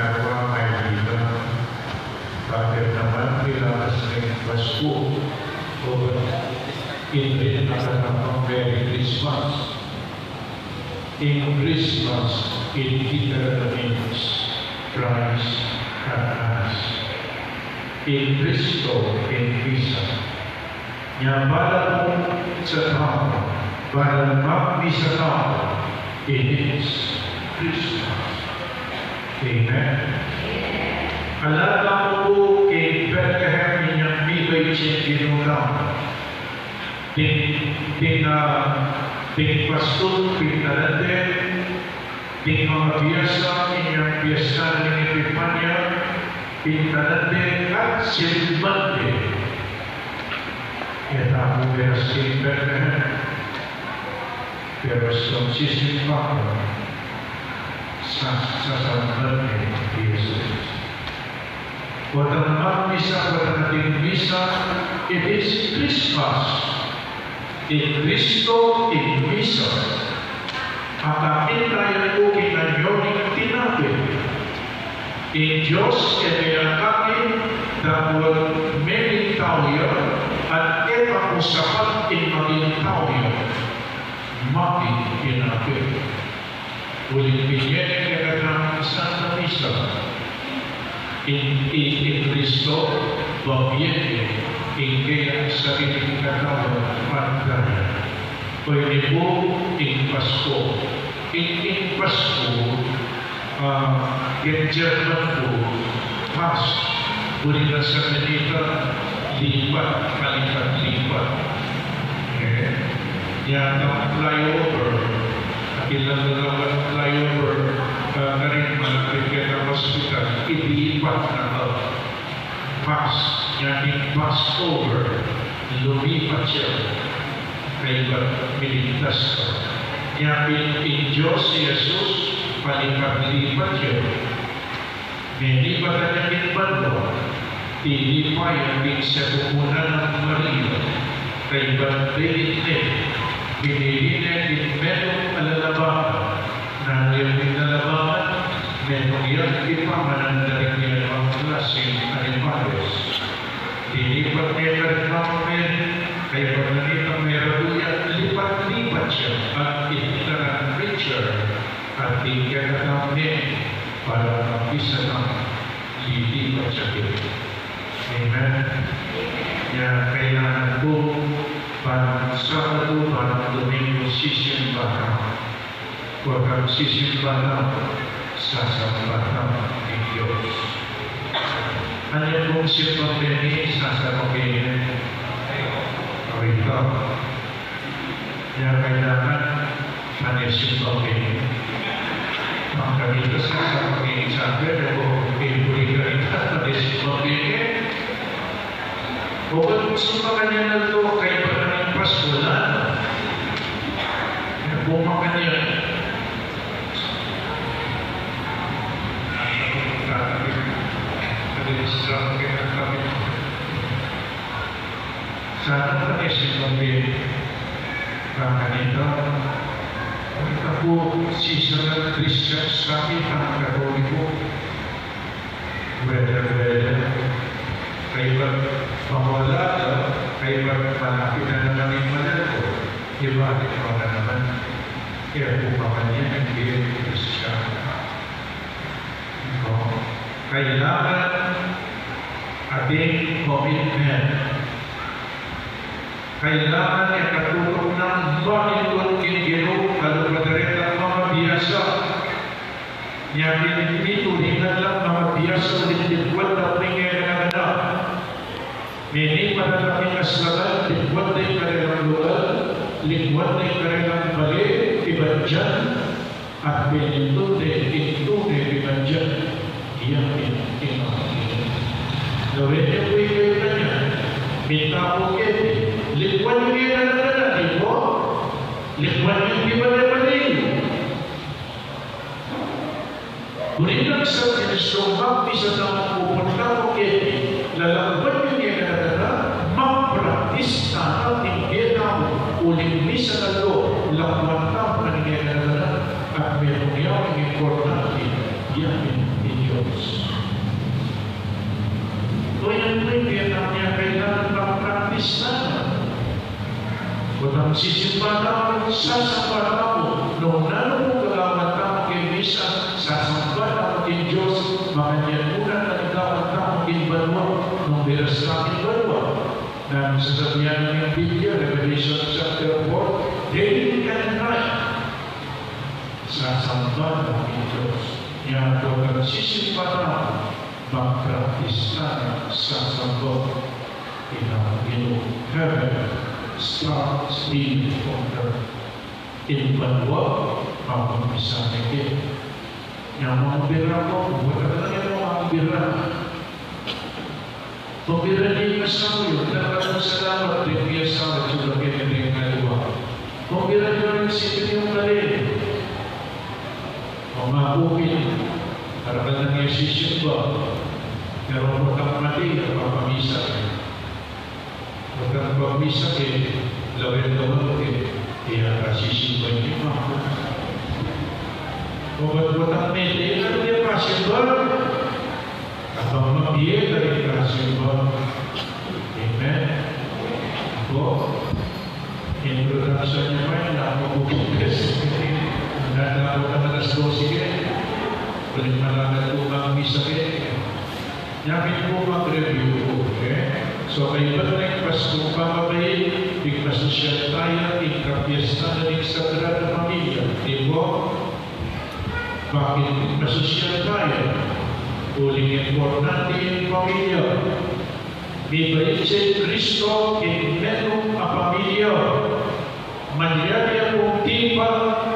ginagawa kaibigan. Bakit naman kailangan ng Pasko o in Merry Christmas? In Christmas, it literally means Christ at us. In Cristo, in Visa. Nya bala mo sa tao, bala magbi sa tao, it is Christmas. Amen. Alala mo po kay Bethlehem ninyang bigay siya ginulang. Ting pastor, pinalanden, ting mga biyasa, inyong biyasa ng Epipanya, pinalanden at silbante. Kaya ako beras kay Bethlehem, pero sa sisimpa ko, sa sambante ni Jesus. Wadang magmisa, wadang nating misa, it is Christmas. In Cristo, in misa. At akin tayo po kinanyoning tinapin. In Diyos, kinayakakin, dahil may tawya, at epag-usapan in maging tawya, maging tinapin. Ulit pinyen ng Santa Misa. In Cristo, babiyen, ingkaya sa inyong katawan pagkaya. Pwede po in Pasko. In Pasko, German po, pas, uli na sa kanita, lipat, kalipat-lipat. Yan ang flyover, ilang dalawang flyover, na rin malapit ka hospital, ilipat na ba? Pas, yan pass over, lumipat siya, kaya militas ka. Yan in Diyos si Jesus, palipat-lipat siya. May lipat na naging bando, tilipay ang din sa pupunan ng Maria, kaya bandilit pinilin din medong alalabakan, na yung nalalabakan, medong yan ipamanandaring niya ang klaseng animales. Dilipat niya ka rin namin, kaya pag nakita merabuya, lipat-lipat siya at itinarang preacher at tingnan namin para mapisa ng lilipat siya dito. Amen? Kaya kailangan po parang Sabado, parang Domingo, sisimba na. Huwag kang sisimba na sa sambatan ng Diyos. Ano pong simbang peni sa sambatan? Kawita. Kaya kailangan ano simbang peni. Ang kanito sa sambatan sabi, o pinuli ka rin ano simbang peni. O kung gusto pa kanya na ito, kaya pa na ng Pasko na. Bumang kanya. Sana kami simbang kanito. Kita po sisa Christian sa akin ang Katoliko. Whether kaya pamawala ka, kaya malapit na naman yung manalo, iba at ikaw na naman. Kaya po pa kanya, hindi rin Christian. Kailangan ating commitment. Kailangan niya katulong ng bakit kinigiro kalupadarin ng mga biyasa. Niya pinitulingan lang mga biyasa ulit buwan na pinigyan na. Nini malalaki kasalan, libuan na yung kanilang lugar, libuan na yung kanilang bali, ibadyan, at pinitune, ibadyan. Iyan pinakakita. Gawin niyo po kayo na niya, minta po kayo, libuan yung iyan di po? Libuan yung ibadyan. Ngunit lang sa Kristo, magpisa na pupunta po kayo, lalakban yung mag-practice na ating ginam uling misa na lo, lakwan na paningin na at meron yung importante, yamin ni Diyos. magsisimba tamo, sasamba tamo, nung nanungkagawan tamo kay Misa, sasamba tamo kay Diyos, makanyanunan na ikawan tamo kay Banwa, nung biras namin Banwa. Na sasabihan ng Biblia, Revelation chapter 4, day and night, sasamba tamo kay Diyos. Yan po nagsisimba tamo, mag-practice na sasamba in heaven starts being on earth. In Banwa, mapampisa na ito. Yang mga bira ko, buwan ka lang yung mga bira. Pabira niyo yung asawa yun, talagang salamat rin niya sa akin sa laki na rin naliwa. Pabira niyo rin sipin yung kalin. Mga bukid, para ka lang yung sisimba. Pero matang mati, napapamisa rin. Matang pamisa rin, lawin-lawin rin, kaya kasisimba niyo mga. O matang mati, ano niya pasimba? Abang mabiye dari kasimba. Amen. Ako, introduction niya pa yun, nakapagpupugis. Nandang ako na alas 12 kayo. Ulit malaman ko ang misa kayo. Yakin po mag-review po. So, kayo ba na yung Pasko pamabayin, tigpasosyal tayo, tigkapiesta na rin sa Sagrada Familia. Di po? Bakit tigpasosyal tayo? Uling importante yung pamilya. Bibalik si Kristo in menong a pamilya. Mangyari ang tipa,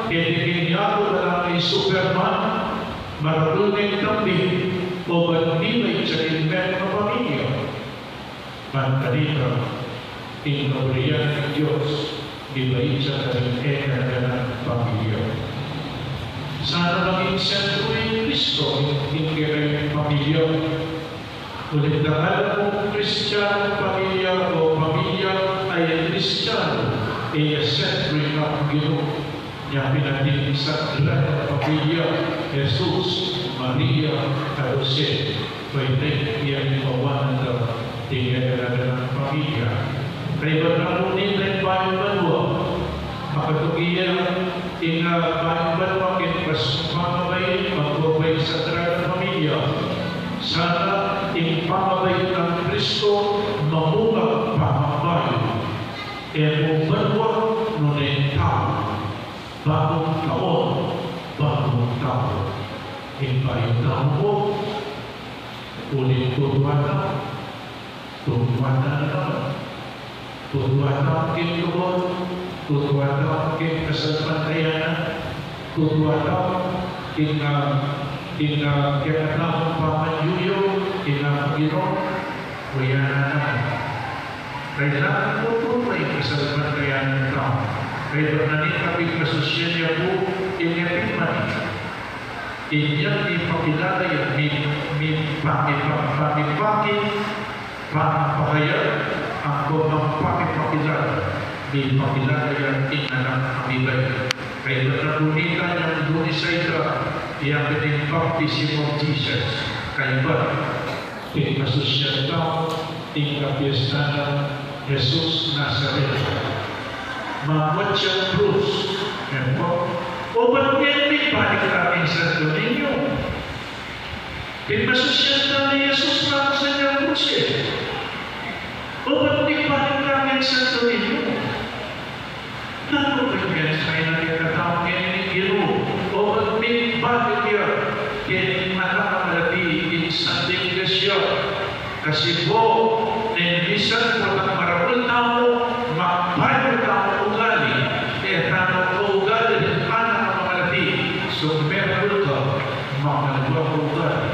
kinikinyado na lang ay Superman, marunong tambi, o bandibay sa in menong a pamilya. Mantalita, inubriyan ng Diyos, bibalik sa kalimena ng pamilya. Sana maging sentro yung Kristo, hindi kayo pamilya. Ulit na alam mo, Kristiyano pamilya o pamilya ay Kristiyano, ay sentro yung Panginoon. Niya pinatin sa lahat ng pamilya, Jesus, Maria, at Jose. Pwede yan mawanan na tingnan ng pamilya. Kaya ba namunin na yung bayan Banwa? Makatugiyan bayan Banwa pamabay, magbabay sa Sagrada Familia. Sana yung pamabay ng Kristo mamungang pamabay. Kung Banwa, nunay tao. Bagong tao. Yung bayan tao mo, ulit turuan na naman. Turuan na kinuha, turuan na kasalpantayanan, turuan na kinakatapang pamanyuyo, kinakagiro, kuya na naman. Kailangan mo po may kasalpantayanan ng tao. Kaya nanin kapit kasusyan niya po, inyapin man. Inyap ipakilala yan, may pangipahayag, ang kumang pakipakilala, may pakilala yan, inanak amibay. Kaya napunita niyang Dunisayda, yang bening baptism of Jesus. Kaya ba, tingkasusyan tao, tingkapiesta ng Jesus Nazareth. Mamot siyang Bruce. Yan po. O ba't yan may balik namin sa ninyo? Tingkasusyan tao ni Jesus na sa niyang Bruce. O ba't may balik namin sa ninyo? Ano ba yung say na tinatawag yan ni o ba't may balik yan? Kaya nakakalati in Sunday Iglesia. Kasi po, minsan po ang marapul tao, magpayo tao ugali. Kaya tao ko ugali, anak kamalati. So, merapul ka, makalagwa ko ugali.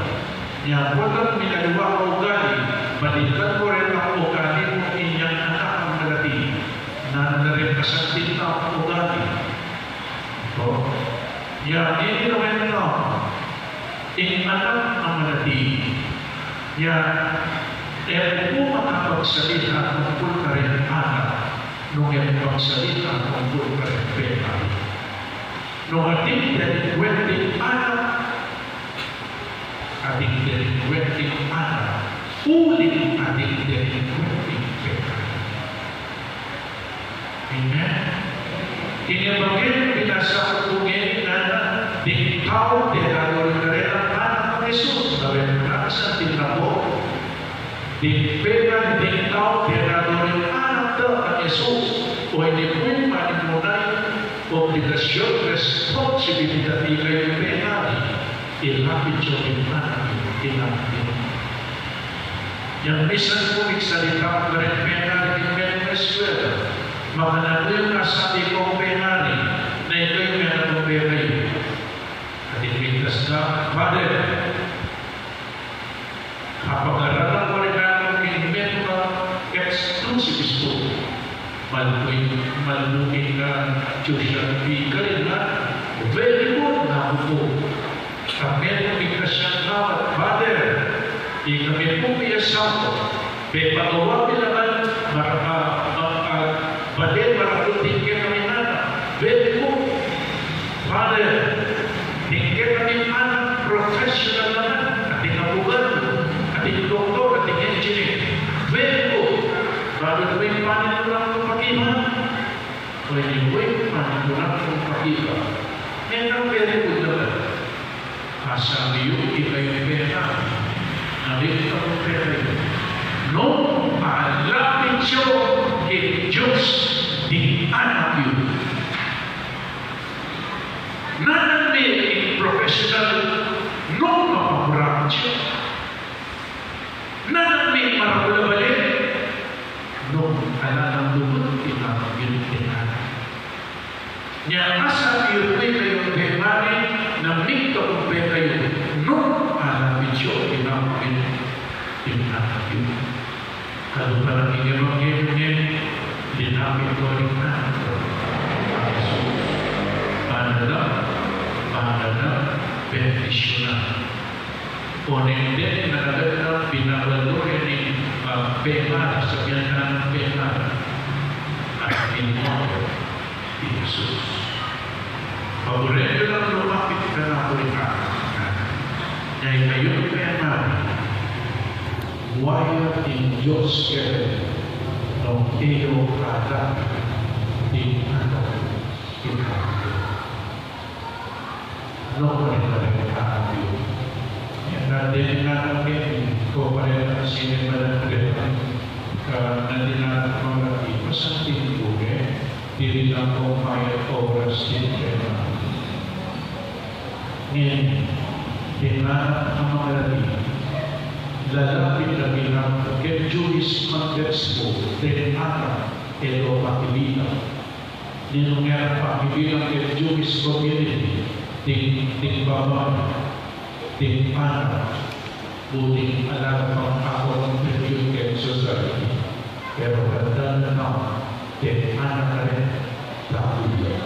Yan po lang minagawa ko ugali, balikan mo rin ang ugali mo inyang anak kamalati. Na rin kasantin na ang ugali. So, yan, hindi naman na. Anak kamalati. Yan, kung makapagsalita tungkol ka rin anak, nung ipagsalita tungkol ka rin pera. Nung ating delinquenting anak, ulit ating delinquenting pera. Amen? Kini Evangelio binasa ko na di tao tinagawin na rin ang anak ng Jesus. Sabi na sa tinabo, di pera di tao tinagawin ang anak ng Jesus. O hindi po yung manimunay, obligasyon, responsibilidad di kayo penali. Ilapit yung anak ilapit. Yang misan po magsalita ng rin penali ng Venezuela. Maka yung nasa ikong penali na ito yung meron ng pera yun. At iligtas na, Father, kapag-aralan mo rin ang invento exclusive school, maluking na tuition fee ka rin na very good na po. Kami ang biglas siyang tawad, Father, di kami po piyasaw, pepagawa naman, badin, marakutin ka kami na, very good. Father, tingkat kami anak, professional naman, ating abogado, ating doktor, ating engineer, very good. Bago may panin mo lang itong pakiman, o hindi mo yung panin mo lang itong pakiman. Yan ang very good naman. Sabi yung iba yung pera, nalito ang pera yun. No, malapit siya kay Diyos, di anak yun. Nananay professional, no mapapurang siya. Nananay marapulabalik, no alam lumot, pinapagin anak. Niya asa yun ay kayong pemari, na mito kung pera yun, no alam siya, pinapagin anak yun. Kalau parang Evangelyo niya, dinamit ko rin na. Paano na, beneficial. Ponente na nagagawin pinaglaluri ni pema, sabihan ka ng pema. At inuwa, Jesus. Paborito lang lumapit ka na po rin ka. Dahil kayo pema, wire in Diyos kayo ng iyo kada di anak kita. No pa rin kaabyo. Yan natin natin ko pa rin ang sinima ng Gretan natin natin mga iba sa tinbuke dili lang kong may obras din kaya ngayon tinanap ang mga lalaki lalapit na bilang kay Jewish Congressmo din anak ito pakibila ninungyari pakibilang kay Jewish community ting babae ting anak buting alam pang ako ng Philippine society pero ganda na ting anak na rin takubila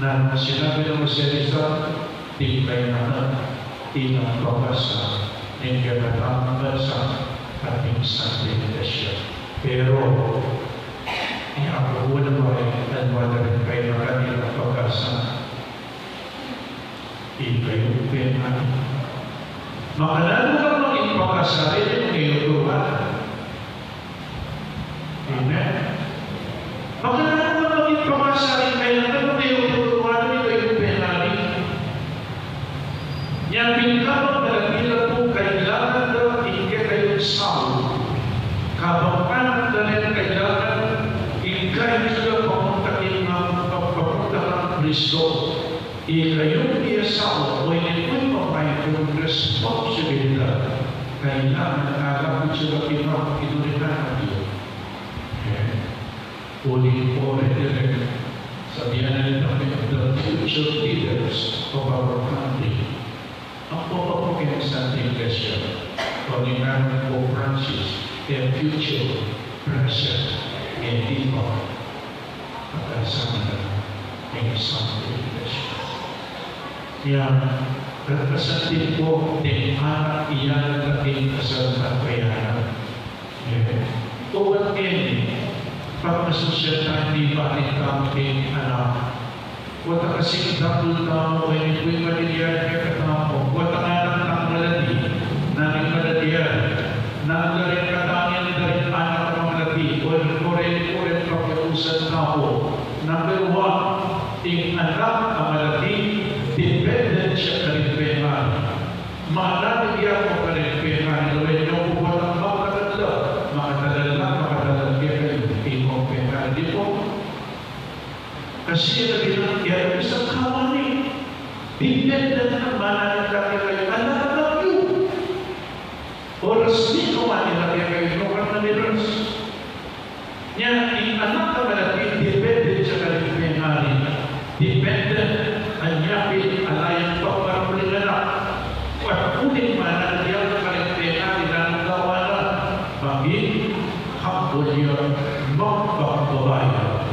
na sinabi ng Masyarisa ting kayo na tinang pabasa ng katatang bansa at minsan din pero ako na at wala rin kayo na kanilang pag-asa ikayo pena makalalo ka maging pag-asa rin yung ngayong lugar. Amen. Makalalo ka maging pag-asa rin kailangan mo ngayong lugar yung ngayong pena rin yan pinagkabang nalabilang po kailangan daw hindi kayo sao kabang panak na rin kailangan ikay sila papunta ng Kristo. Ikayong iyasaw o hindi po may responsibilidad kailangan nagagapit sila pinuritan ng Diyos. Ulit-ulit direct sabihan na rin namin the future leaders of our country. Ang papapagin sa ating Iglesia Panginoon Pope Francis and future present and people pagkasama na ng isang Iglesia. Yan, pagkasatin po ng anak iyan natin kasal na kayanan. Tuwan din, pag nasosyal di balik kami anak, wata kasing dapul tao ay ito'y maliliyan kaya katamo, wata nga lang ang maladi, nanging maladiyan, nanggaling katangin dahil anak ng maladi, o rin pakiusan tao. Number one, Mananigyan mo pa rin pera, gawin niyo po po ng makatadala kayo, ikong pera. Di po. Kasi nabilang yan, isang kamani. Depende na mananigyan kayo, alam niyo. Oras din ko mananigyan kayo, nukang namiras. Yan, yung anak na malapit, depende sa kaling penari. Depende, anyapin, alayang pagparuling anak. At ulit manangyari ka rin penari na nagawa na maging hapon yun magpapabaya.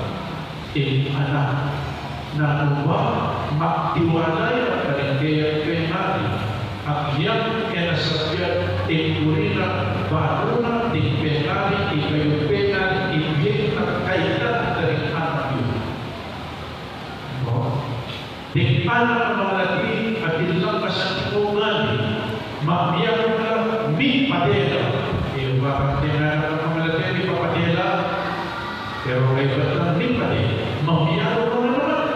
Anak na lupa magtiwalay ang kaligayang penari. At yan kinasabyan ikuri na bago na di penari, ikayo penari, ibig na kailan na rin anak yun. Di anak na malaki at ilang kasantungan, mamiyang na mi padela. Yung bakit tinanong ng malaki, mi papadela, pero kayo ba na mi padela? Mamiyang na naman.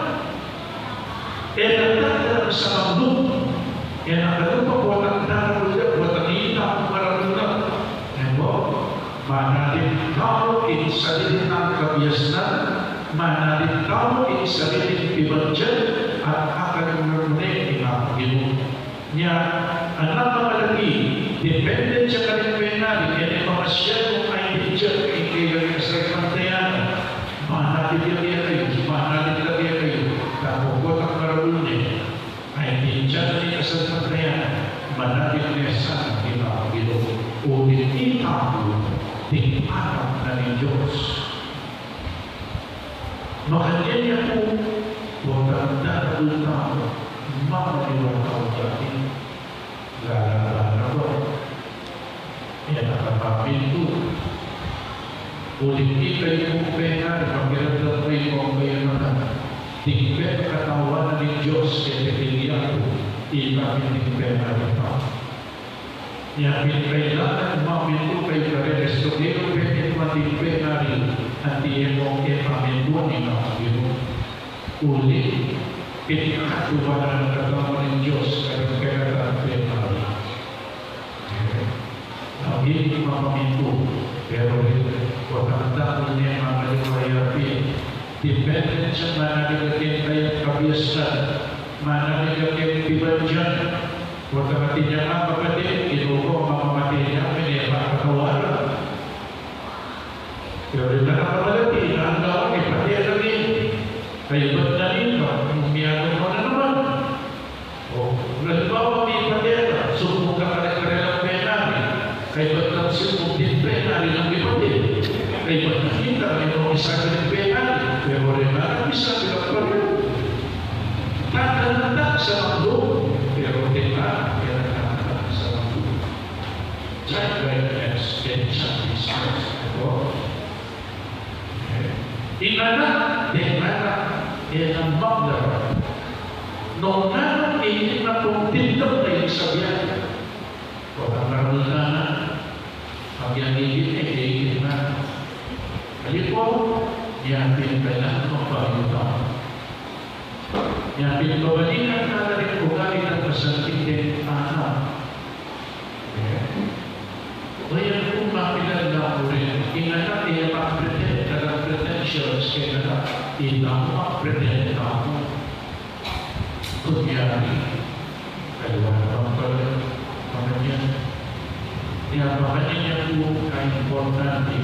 Nagtatalang sa mamnum. Nagtatalang pa buwat ang nangulat, buwat ang ina, mararunan. Manalit tao in sarili ng kabiyasan, manalit tao in sarili ng ibadyan, at akan mengenai dengan ilmu. Nya anak malaki dependen sa kanilang penari, kaya mamasya kung ay teacher, kaya sa kantayan, manalit kayo, tapos ang marunong ay teacher ni sa kantayan, manalit niya sa Ginoo, ulit itapo, tingharap na ni Diyos. Makanya niya po, huwag kang darating tao, makaliwag ako dati. Lalala ko. Yan nakapapinto. Ulit ikay kong pena, pagkiragdag kayo kong kayo naman. Tingpet katawan ni Diyos kaya pinilihan ko, ikapin tingpena ito. Yakin kailangan mamito kay Karenes, so kaya pwede matingpena rin, at iyan mong ipamito ni Nakagino. Ulit, pinakatuwa ng katama ng Diyos karang kailangan penari. Hindi mapaminto, pero huwag ang dahil niya mga liwayapin. Depende sa mananigagin kayang kabiyasan, mananigagin pibadyan. Huwag ang atin niya nga kapatid, inuko ang mamamati niya, pinipang katawaran. Pero rin na nakamalati, ang gawang ipatialagin. Kaya ba't na nito? Umiyagin mo na naman. O, halimbawa may ipatera, sumbong ka karelang penari. Kaya ba't lang sumbong din penari ng ipatid? Kaya ba't nakita may mga isa ka ng penari? Pero rin na isa ka pa rin. Tatananda sa mundo, pero di ba kaya tatananda sa mundo? Diyan kaya extension business. Inanak, denganak, yang magdara. Noong nanang iinit na pong tindog na yung sabihan. Huwag ang marunana. Pag yan iinit na. Kali po, yan pinagkailangan ng pagkakita. Yan pinagkabalikan na rin kung galing ang pasantin anak. Kaya kung makilala ko rin, inanak iya mag-pretend, pretentious kaya na ilang mag-pretend ako. Kunyari, kaya wala pala pamilyan. Kaya makanya niya po ka-importante,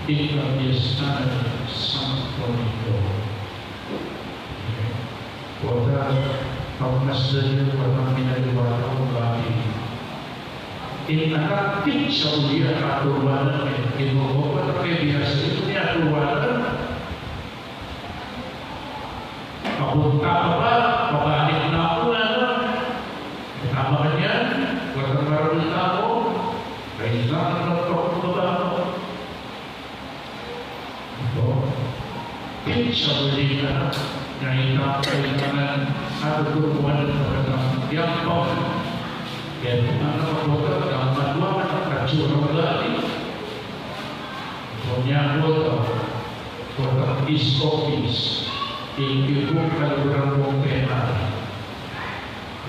ikabiyasan sa konito. Kota, pagmasdan niyo, patang pinaliwala ko bakit. Inakakit sa ulian aturwanan ay inuupan ang kaibias ito niya aturwanan. Papunta ka ba? Pabalik na ako na. Tama ka niyan? Huwag kang marunong na ako. Kailangan ng papunta ako. Ito. Kit sa ulian na kailangan aturwanan ng pagkakang dan anak-anak dalam manual kacurang lagi menyambut kota iskopis ibu kalau berambung penal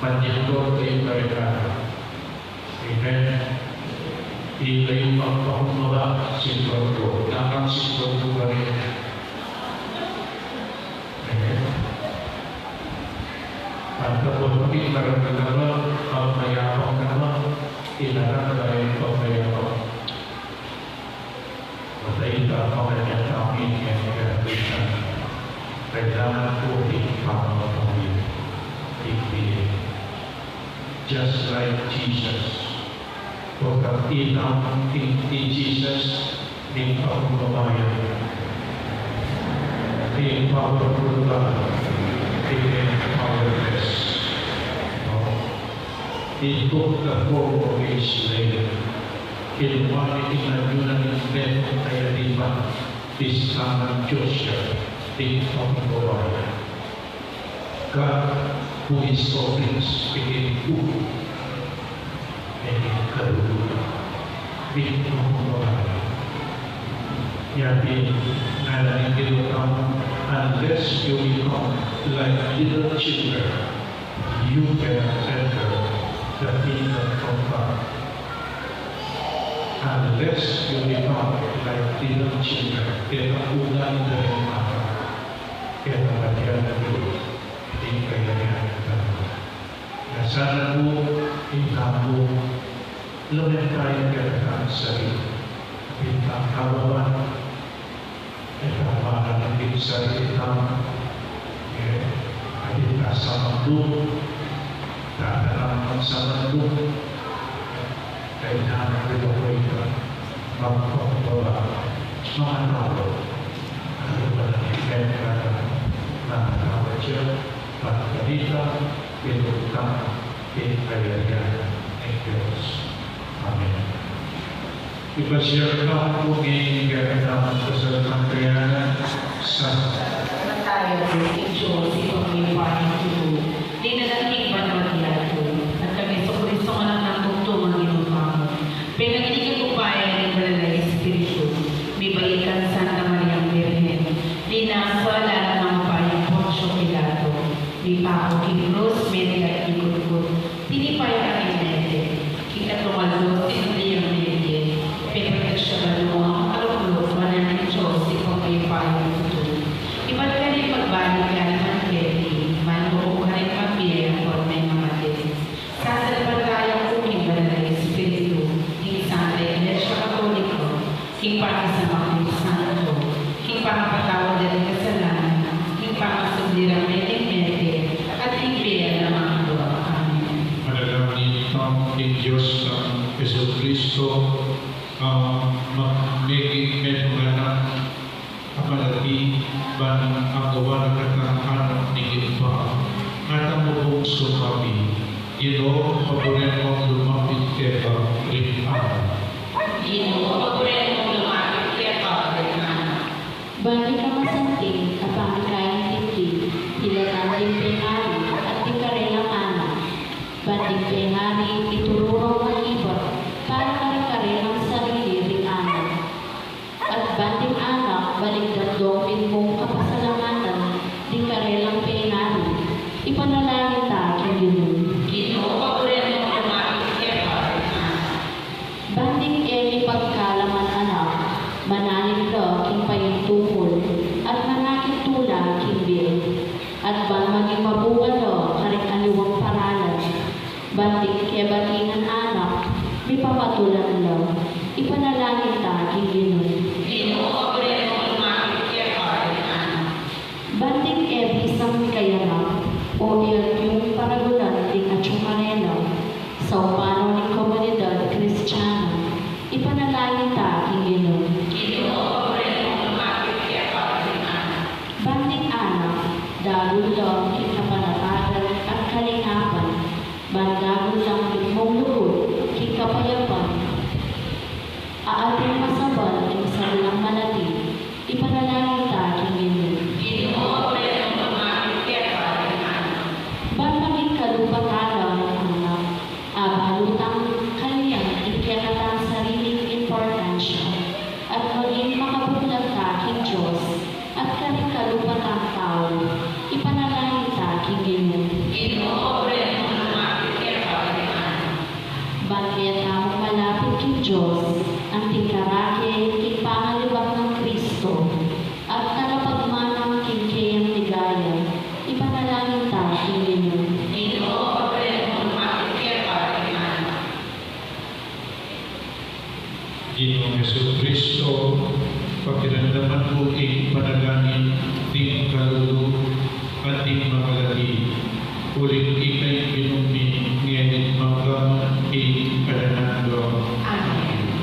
menyambut mereka Amen. Ilayo ang pangumaba si Lord. Nakang si Lord ba rin? Amen. At kapag pagkikaroon ka naman, ang mayabang naman, ilarang tayo ang mayabang. Patayin ka ang kanyang amin at kaya kailangan po ipapapawin. Ipili. Just like Jesus. Pagkat inang ni Jesus, di pagbabayan. Di pagbabayan. Di powerless. He took the form of a slave. Kinuha ni Tinaguna ng Beto kaya di ba isang Diyos siya. Di pagbabayan. God, who is sovereign, speaking who, and in Karuna, di pagbabayan. Yakin nalanin dito ang unless you become like little children, you can enter the kingdom of God. Unless you become like little children, kaya ulan na rin ako. Kaya nagyan na rin, hindi kaya yan ito. Na sana po, itago, lumin tayo kaya ang sarili. Bintang kawawan, itawaran natin sa itang adita sa mundo, dadalaman sa mundo, kailangan rin ako ito magpapagawa mga tao. Ano ba na ibenta na tao siya, pagkalita, pinutang, pinagayaan ng Diyos. Amen. Ipasya ka po ngayon gagawin ko sa pangkayanan sa tayo ng Diyos, itong may paring tulo. Di na natin ba na maglato? At kami sa Kristo ka lang ng tugtong ang ginupang. Pinagiging upaya ng Banal Espiritu, may baikan Santa Maria Virgen, di nasala ng upayang Poncio Pilato, may pao Kibros, Medya at Ikutut, tinipay ang inete, kikatumalos, inuliyang Virgen, pinagkagsyabalong ang kalulot, manan ng Diyos, itong may paring tulo. Iba't ka rin magbalik ka naman Kevin, manuo ka rin pamilya for may mamatid. Sasalpan tayo kung Banal na Espiritu, king Santa Iglesia Katoliko, king pangasama ng Santo, king pangapatawad ng kasalanan, king pangasumdirang meding-mede, at king pera ng mga doa. Amen. Manalangin ang Diyos ng Jesucristo magiging medunganan apalagi ban ang gawa ng katangahan ni Gilpa at ang mabong sumabi ino paboren mong lumapit kaya rinaan. Ino paboren mong lumapit kaya rinaan. Balik ka masanting at pangikain titi, hilatanting pengari at ikarelang anak. Banding pengari itururong ang iba para kare-karelang sarili ring anak. At banding anak balik dadopin mong kapasalamatan di karelang pengari. Ipanalangin ta kinilun. Ino paboren mong lumapit kaya rinaan. Banding eli pagkalaman anak, mananin lo king payuntuhol, at manakit tula king bil. At bang maging mabukan lo, karing aliwang paralan. Banding kebatingan anak, may papatulan lo. Ipanalangin ta king ginun. Ino paboren mong lumapit kaya rinaan. Banding isang mikayana, o yung paragulan ding atsumarela, sa upano ng komunidad Kristiyana. Ipanalangin ta king ginun. Ino paboren mong lumapit kaya rinaan. Banding anak, dahil lang ikapanatagan at kalingapan, bandagol lang mong lugod, kikapayapan. Aating masabal ng sabilang malati, ipanalangin ta king Ino paboren mong lumapit kaya rinaan. bandaging kalupataran ng anak, abalutang kanyang ikyakatang sariling importansya, at maging makabutlag ta king Diyos, at karing kalupatang tao, ipanalangin ta king Ino paboren mong lumapit kaya rinaan. Bakit Ginoong Jesucristo, pakiramdaman mo ing panalangin, ting kalulu, at ting magalali. Ulit ikay pinumi, ngayon magaman ing kalanando. Amen.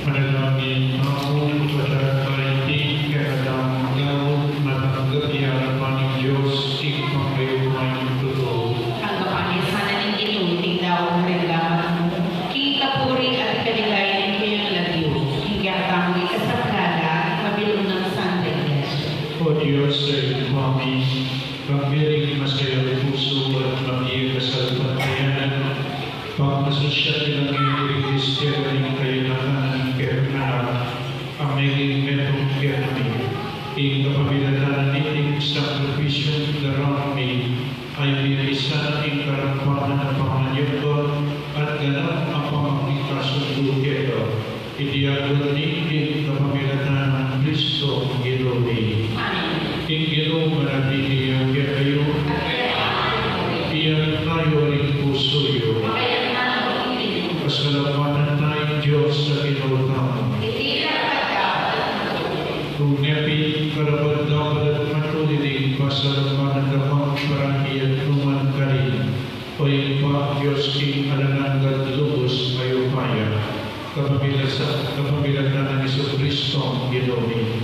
Manalangin ako pada kaiting keadaan ikaw matanggap niya harapan ng Diyos ikmang kayumay totoo. Tanggapan niya sana ng inuting daw ang reklaman mo. Kikapuri at kaligayan kayong lagyo. Hingga kang ikasakala, mabilong ng Santa Iglesia. O Diyos sa ikmami, pagbiring masaya puso at magiging kasalpatayanan, pagmasasya nilang iyong Kristiyan ng kailangan ng kaya ang magiging metong kaya namin. Idiagon ni kapamilatan ng Kristo Gilobi. Ingilo manabili ang kayo. Iyan tayo rin puso yo. Pasalamatan tayong Diyos sa kinutang. Kung nepit karabad-dapat at matuliling pasalamatan damang parahiyan numan ka rin. O yung pa Diyos king alanangad lubos kayo kaya. Kapamilatan ng Iso Kristo Gilobi.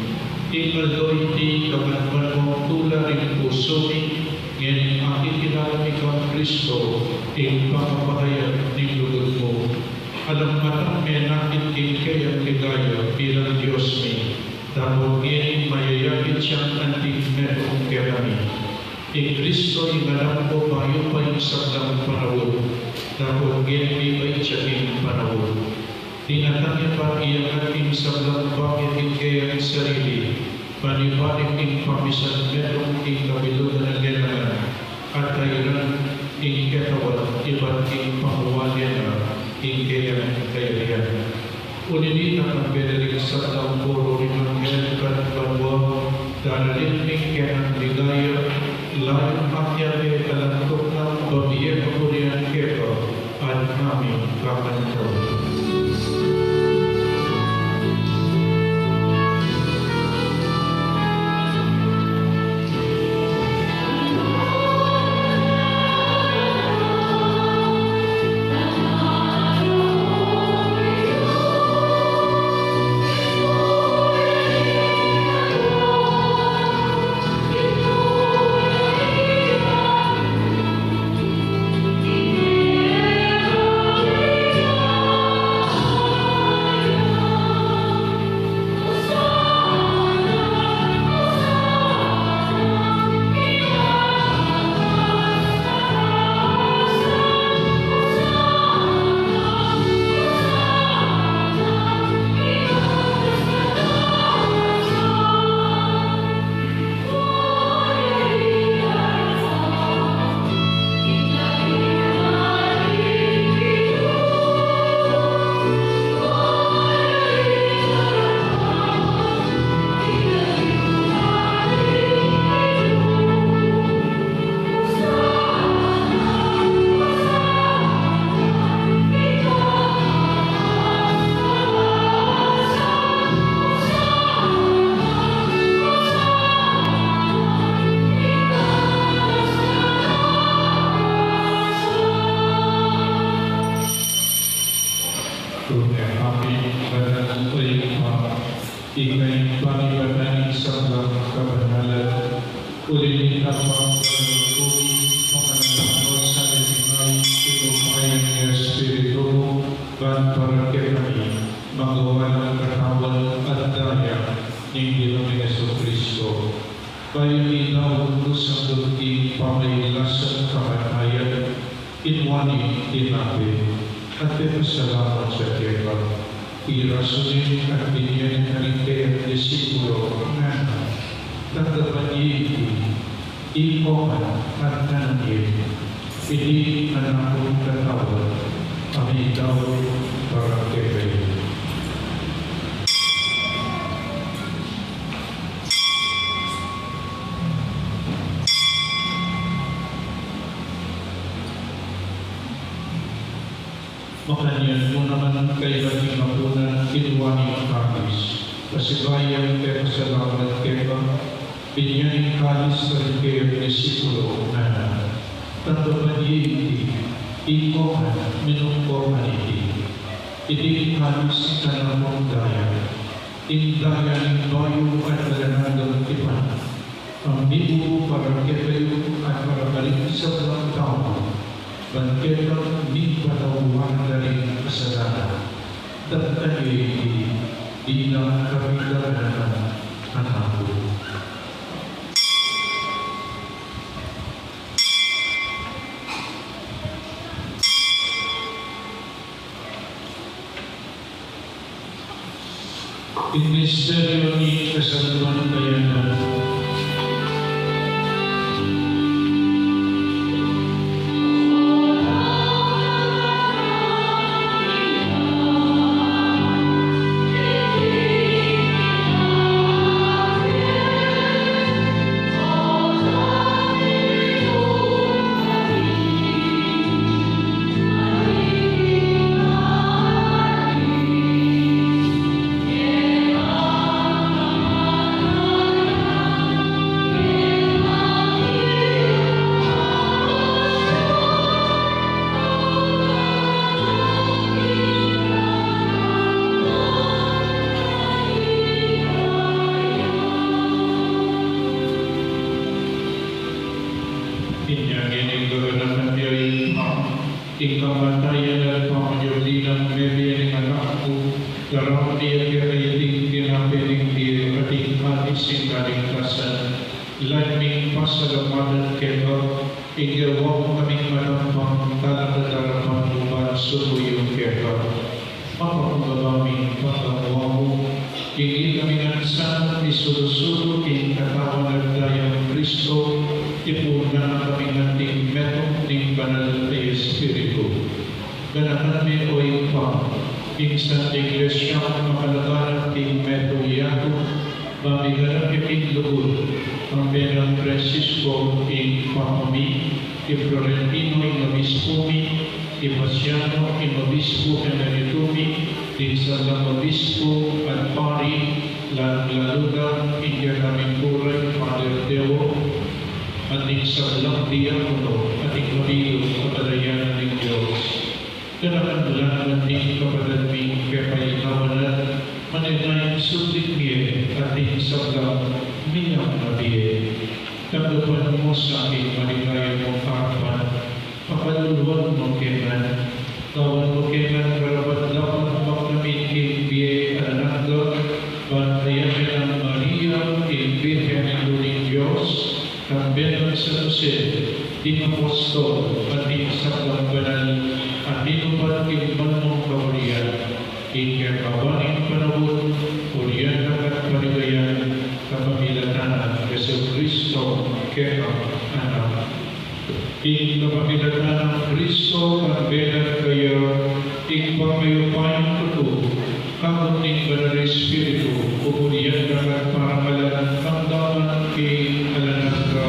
Ingaloy di kabanban mong tula rin puso ni ngayon aking kinala ikaw Kristo ing pangapahayag ng lugod mo. Alam matang may nakit king kayang ligaya bilang Diyos ni. Dahil ngayon mayayakit siyang anting merong kerami. Ing Kristo ing alam ko bayo pa yung sabdang panahon. Dahil ngayon iba'y siyaking panahon. Tinatangya pa iyang ating sabdang bakit ing kayang sarili. Panibalik ing pamisan merong ing kabilugan ng gelangan. At kailan ing katawan iba't ing panguwalya na ing kayang kayarihan. Uninita ang benerik sa taong puro rin ang gelangan banwa. Dahil ing kayang ligaya. Lalang akyari alantok ng babiye kapurian kepa. At namin kakantaw. Ikay panibatan isang lang kabanalan. Ulitin kapang panagkumi, panganapangod sa limay, tinumay ng Espiritu, ban para kami, magawa ng katawan at daya, ng Ginong Yesu Kristo. Kayo inawag ko sa dunting pamailasan kamatayan, inwani tinabi, at pinasalamat sa Diyos. Irasunin at binyan ng kayang disipulo na tatapanin, ikoman at nanangin, hindi anakong katawad, kami daw para kayo. Makanya mo naman kayo natin mapunan kinuwani ang kalis. Pasibayan kayo salamat kayo. Binyan kalis sa kayo disipulo na tatapan iti, ikoman, minungkoman iti. Iti kalis na namang daya. Indaya ng bayo at alanadang ipan. Ang bibo para kayo at para balik sa mga tao. Bangketang di patawuhan dari kasalanan dan kayo'y di na kapilaran ang ako. In misteryo ni kasaluan kayanan, kamatayan at pamanyuli ng bebe ng anak ko, darang niya kaiting kinapiling di ating anising kaligtasan. Laming pasalamatan keto, igawang kaming manampang talakadarapan lupa subuyong keto. Mapakababaming pagkawa mo, hindi kami nansan isulo-sulo king katawan at dayang Kristo, ipunan kami nating metong ning banal na Espiritu. Ganahan mi o ipa, insan iglesia makalagaran king meto yato, mamigaran iting lugod, ang Benang Francisco ing Pamami, i Florentino ing Obispo mi, i Pasiano ing Obispo Emeritumi, din sa Obispo at Pari, laludan ing Yaraming Buray, Father Deo, at din sa Diakono, at ing Marilog, kapadayan ng Diyos. Kanakandalan ng kapadalming kapainawanan, maninayin sulit niya, at din sa niyang nabiye. Tanggapin mo sa aking maligayang mong harapan, pakaluluan mo kailan, kawan mo kailan karapat-dapat magnamin kay biye anangga, bantayan ng Maria, kay Birhen ng Luling Diyos, kambilang sa Jose, din apostol, at din sa banal, at dinupan kinman mong kawalian, ikakabaning panahon, kuriyan at panigayan, kapamilatan Yesu Kristo kaya anak. Ing kapamilatan ng Kristo ang benar kayo, ing pamayupayan tuto, kamuning banal Espiritu, kuriyan at paramalan, pangdaman kay alanan ka.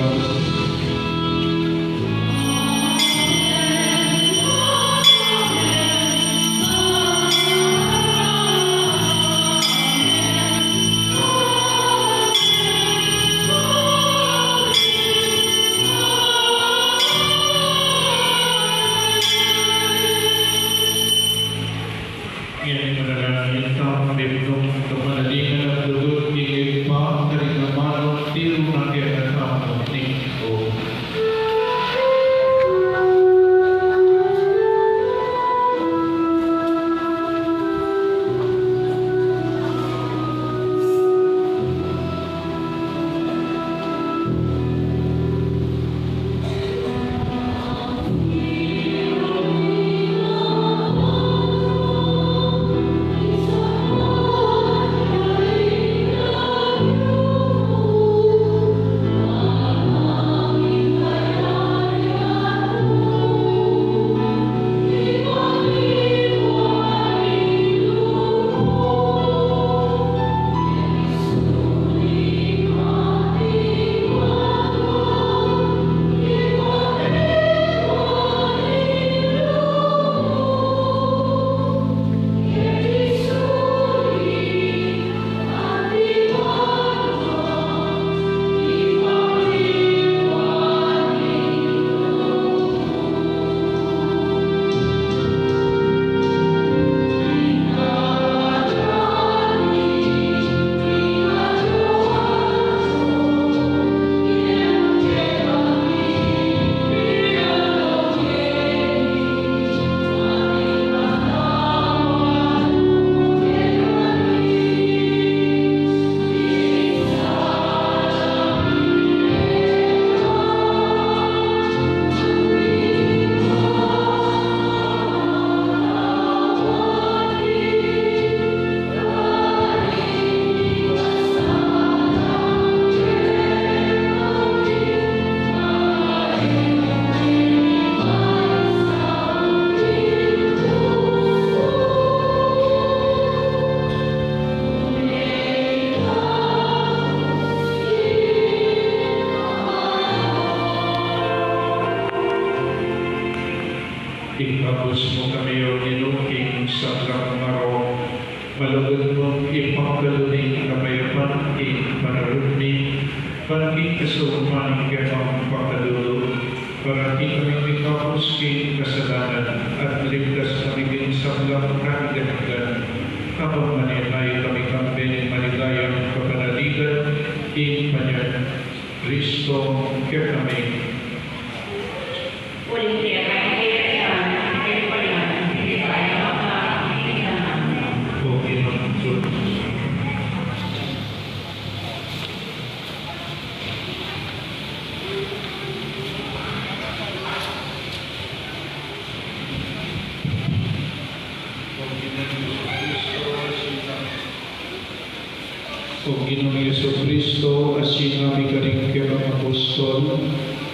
Ikapos mo kami o niluking sa lakmaro, malugod mo ipanggaluning kapayapan king panaruni, pangking kasumaning kemang pagkadulo, para di kami ikapos king kasalanan at ligtas kami king sablang kakiganagan, kapag manilay kami kampining maligayang kapanaligan, king panyan, Kristo kaya kami. Ulit siya, kaya O Ginoong Jesucristo, asin namin karing kaya apostol,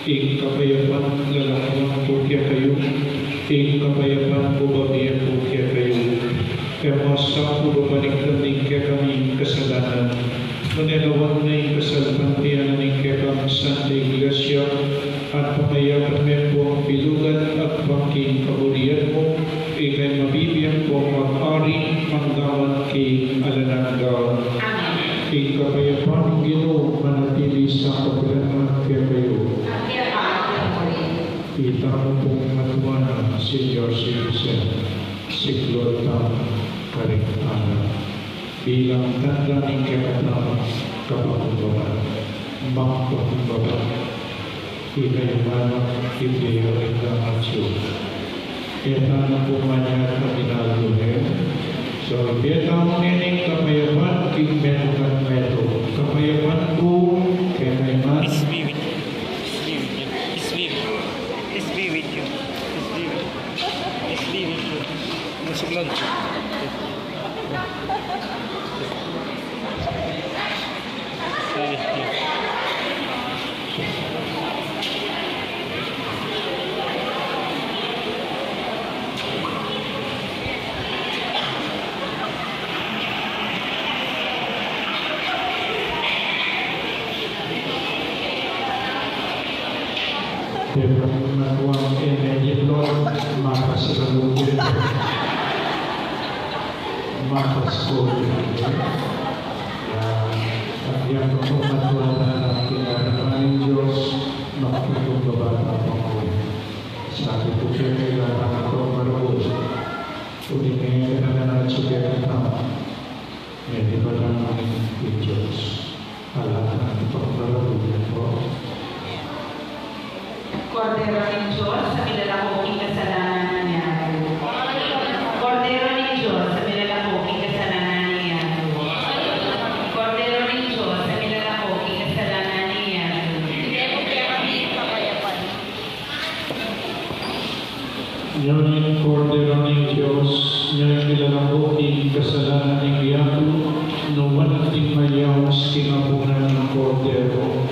ing kapayapan lalakwan po kaya kayo, ing kapayapan po babiyan po kaya kayo. Kaya masa po babalik namin kaya kami kasalanan. Manilawag na yung kasalpantiyan ng kaya kami Santa Iglesia at pamayapan mo po ang pilugan at pangking kaburian mo, ikay mabibiyang po mag-ari manggawan kay alananggaw. Ing kapayapan ng Ginoo manatili sa kapalaran kaya kayo. Kita mo pong matuwanan si Joseph si Glota Karikana bilang tanda ng kaya kapatubaran, magpatubaran, ikayamanan, ibiyarin na matsyo. Kita na po manya kaminalduhin. So, kita mo nining kapayapan, kikmetukan meto. Kapayapan po, kaya may man. Peace be with you. Peace be with you. Peace be with you. Peace be with you. Peace be with you. Masuglan. Pero natuang enedito, makasalugin. Makasalugin. At yan po natuwa na kinaraman ng Diyos, makikitong babata po ko. Sabi po siya kailangan ako maroon. Ulit ngayon na nanatsukin na hindi ba lang ng Diyos. Alam na ito pagkaralugan po. Cordero ng Diyos, sa milalaking kasalanan niya. Cordero ng Diyos, sa milalaking kasalanan niya. Cordero ng Diyos, sa milalaking kasalanan niya. Ngayon, Cordero ng Diyos, ngayon milalaking kasalanan ng Iyato, nuwan ating mayawang kinabunan ng Cordero.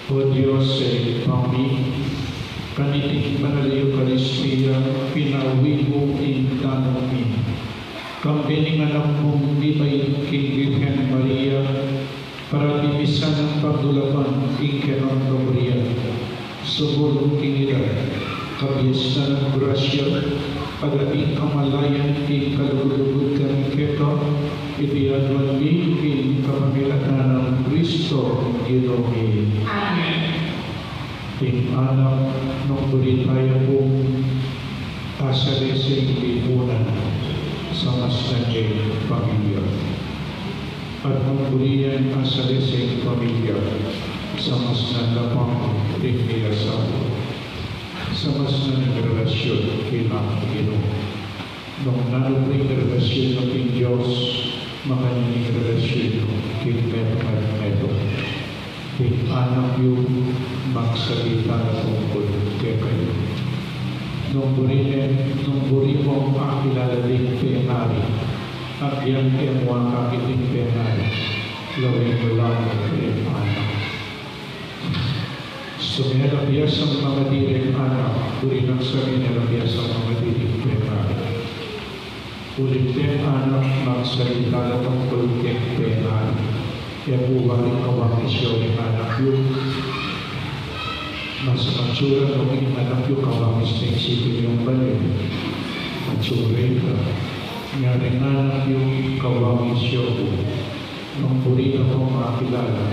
O Diyos sa ipami, kaniting banal Eucharistia, pinawi mo in tanong kampining anak mong libay king Virgen Maria, para dibisan ng pagdulapan king Kenon Gabriel, subulong kinila, kabiyasan ng grasya, pag-ating kamalayan king kalugod kang keto, ipiyadwan mi king kapamilatan ng Kristo, Ginomi. Amen. King anak ng buritaya kong asaresing lipunan sa mas naging pamilya. At ng buriyan asaresing pamilya sa mas nagapang rinniyasawa. Sa mas nagrelasyon kilang Ginoo. Nung nanubring relasyon ng King Diyos, makaning relasyon King Meto. King anak yung magsalita na tungkol kay kayo. Nung buri mo makilala din penari, at yan kaya mo ang kakiting penari, lawin mo lang ang anak. Suminalabiyas ang mga direk anak, uri ng saminalabiyas ang mga direk penari. Ulit din anak, magsalita na tungkol kay penari, kaya buwaring kawamisyo yung anak yung mas mansura ng mga anak yung kawamis na isipin yung balik. Mansura ito. Nga rin anak yung kawamis yung nung puri na kong makilala,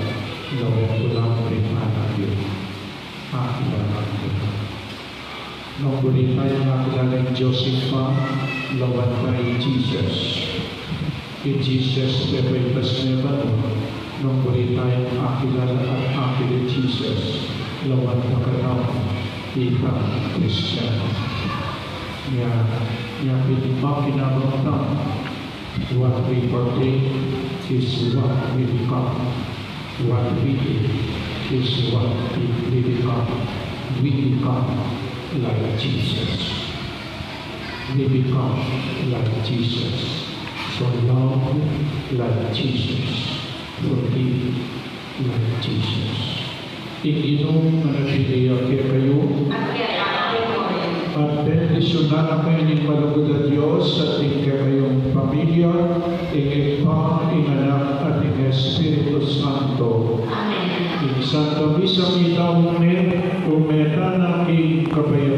gawin ko lang rin anak yung makilala ko. Nung puri tayo makilala yung Josepha, lawan tayo Jesus. In Jesus, Pepay Pasneban, nung puri tayo makilala at makilala Jesus, lawan na kanang ikang Kristiyano. Nga pinipang kinabangtang, what we partake is what we become. What we eat is what we become. We become like Jesus. We become like Jesus. So love like Jesus. Forgive like Jesus. Ikinong manapiliya kaya kayo At kaya ako mo rin. at bendisyonan ang kanyang malugod na Diyos at tingkaya kayong pamilya, tingin pa, inanak at tingin Espiritu Santo. Amen. In Santa Misa Mitaunin, umeta ng king kabayan